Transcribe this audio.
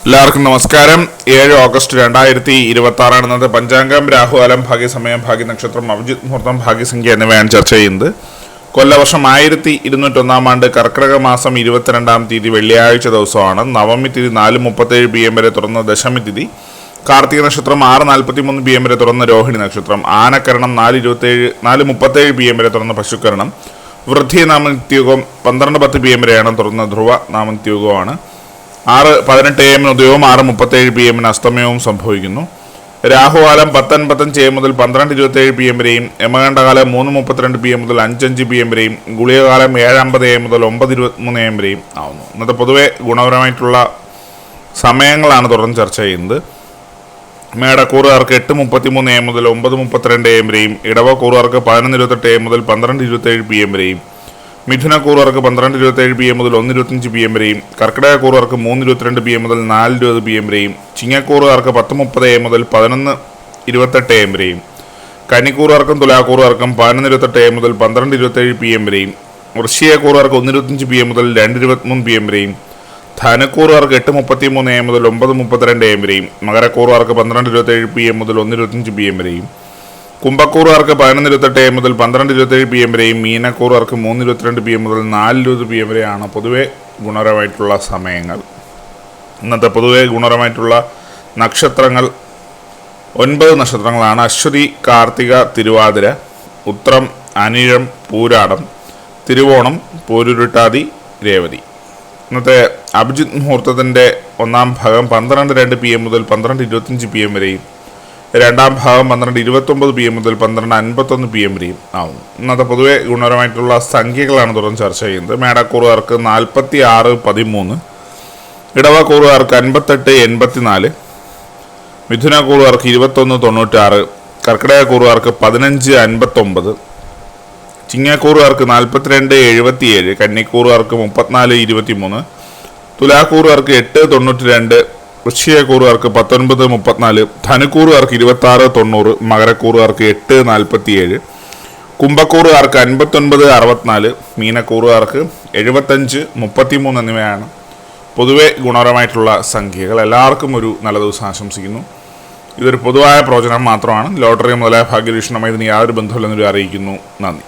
എല്ലാവർക്കും നമസ്കാരം. 7 ഓഗസ്റ്റ് 2026 ഇന്നത്തെ പഞ്ചാംഗം, രാഹുകാലം, ഭാഗ്യസമയം, ഭാഗ്യനക്ഷത്രം, അഭിജിത് മുഹൂർത്തം, ഭാഗ്യസംഖ്യ എന്നിവയാണ് ചർച്ച ചെയ്യുന്നത്. കൊല്ലവർഷം 1201 ആണ്ട് കർക്കിടക മാസം 22-ാം തീയതി വെള്ളിയാഴ്ച ദിവസമാണ്. നവമി തിഥി 4:37 PM വരെ തുറന്ന ദശമി തിഥി. കാർത്തിക നക്ഷത്രം 6:43 PM വരെ തുറന്ന രോഹിണി നക്ഷത്രം. ആനക്കരണം 4:37 PM വരെ തുറന്ന പശുക്കരണം. വൃദ്ധി നാമനിത്യോഗം 12:10 PM വരെയാണ് തുറന്ന ധ്രുവ നാമനിത്യോഗമാണ്. 6:18 AM ഉദയവും 6:37 PM അസ്തമയവും സംഭവിക്കുന്നു. രാഹുകാലം 10:55 AM മുതൽ 12:27 PM വരെയും, യമകണ്ഠകാലം 3:32 PM മുതൽ 5:05 PM വരെയും, ഗുളികകാലം 7:50 AM മുതൽ 9:23 AM വരെയും ആവുന്നു. ഇന്നത്തെ പൊതുവെ ഗുണപരമായിട്ടുള്ള സമയങ്ങളാണ് തുടർന്ന് ചർച്ച ചെയ്യുന്നത്. മേടക്കൂറുകാർക്ക് 8:33 AM മുതൽ 9:32 AM വരെയും, ഇടവക്കൂറുകാർക്ക് 11:28 AM മുതൽ 12:27 PM വരെയും, മിഥുനക്കൂറുകാർക്ക് 12:27 PM മുതൽ 1:25 PM വരെയും, കർക്കിടകക്കൂറുകാർക്ക് 3:22 PM മുതൽ 4:20 PM വരെയും, ചിങ്ങക്കൂറുകാർക്ക് 10:30 AM മുതൽ 11:28 AM വരെയും, കന്നിക്കൂറുകാർക്കും തുലാക്കൂറുകാർക്കും 11:28 AM മുതൽ 12:27 PM വരെയും, വൃശ്ചികക്കൂറുകാർക്ക് 1:25 PM മുതൽ 2:23 PM വരെയും, ധനുക്കൂറുകാർക്ക് 8:33 AM മുതൽ 9:32 AM വരെയും, മകരക്കൂറുകാർക്ക് 12:27 PM മുതൽ 1:25 PM വരെയും, കുംഭക്കൂറുകാർക്ക് 11:28 AM മുതൽ 12:27 PM വരെയും, മീനക്കൂറുകാർക്ക് 3:22 PM മുതൽ 4:20 PM വരെയാണ് പൊതുവെ ഗുണപരമായിട്ടുള്ള സമയങ്ങൾ. ഇന്നത്തെ പൊതുവെ ഗുണപരമായിട്ടുള്ള നക്ഷത്രങ്ങൾ 9 നക്ഷത്രങ്ങളാണ്. അശ്വതി, കാർത്തിക, തിരുവാതിര, ഉത്രം, അനിഴം, പൂരാടം, തിരുവോണം, പോരുരുട്ടാതി, രേവതി. ഇന്നത്തെ അഭിജിത് മുഹൂർത്തത്തിൻ്റെ 1-ാം ഭാഗം 12:02 PM മുതൽ 12:25 PM വരെയും, 2-ാം ഭാഗം 12:29 PM മുതൽ 12:51 PM വരെയും ആവുന്നു. ഇന്നത്തെ പൊതുവെ ഗുണപരമായിട്ടുള്ള സംഖ്യകളാണ് തുടർന്ന് ചർച്ച ചെയ്യുന്നത്. മേടക്കൂറുകാർക്ക് 46:13, ഇടവക്കൂറുകാർക്ക് 58:84, മിഥുനക്കൂറുകാർക്ക് 21:96, കർക്കിടകക്കൂറുകാർക്ക് 15:59, ചിങ്ങക്കൂറുകാർക്ക് 42:77, കന്നിക്കൂറുകാർക്ക് 34:23, തുലാക്കൂറുകാർക്ക് 8:92, വൃശ്ചികക്കൂറുകാർക്ക് 19:34, ധനുക്കൂറുകാർക്ക് 26:90, മകരക്കൂറുകാർക്ക് 8:47, കുംഭക്കൂറുകാർക്ക് 59:64, മീനക്കൂറുകാർക്ക് 75:33 എന്നിവയാണ് പൊതുവെ ഗുണപരമായിട്ടുള്ള സംഖ്യകൾ. എല്ലാവർക്കും ഒരു നല്ല ദിവസം ആശംസിക്കുന്നു. ഇതൊരു പൊതുവായ പ്രവചനം മാത്രമാണ്. ലോട്ടറി മുതലായ ഭാഗ്യവീക്ഷണമായി ഇതിന് യാതൊരു ബന്ധമില്ലെന്നൊരു അറിയിക്കുന്നു. നന്ദി.